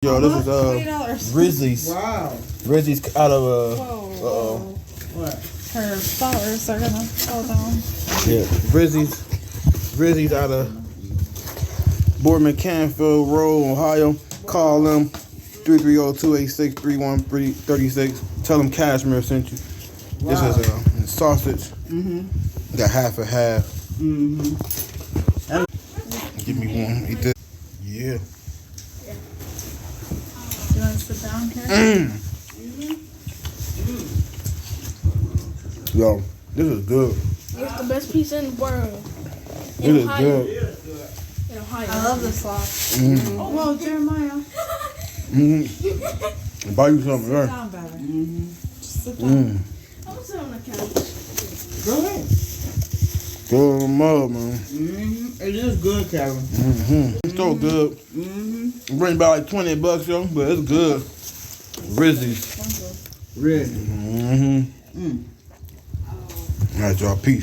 Yo, this is RISI's. Wow. RISI's out of Whoa. What? Her followers are gonna fall down. Yeah, RISI's out of Boardman Canfield Road, Ohio. Call them 330-286-3136. Tell them Cashmere sent you. Wow. This is sausage. Got half and half. Give me one. Eat this. Yeah. You want to sit down here? Yo, this is good. It's the best pizza in the world. This is good. In Ohio. I love this sauce. Well, Jeremiah. Buy you something, Sit right? down, baby. Just sit down. I'm sitting on the couch. Go ahead. Good in the mud, man. It is good, Calvin. It's so good. Bring about like $20, yo, but it's good. RISI's. Really. All right, y'all. Peace.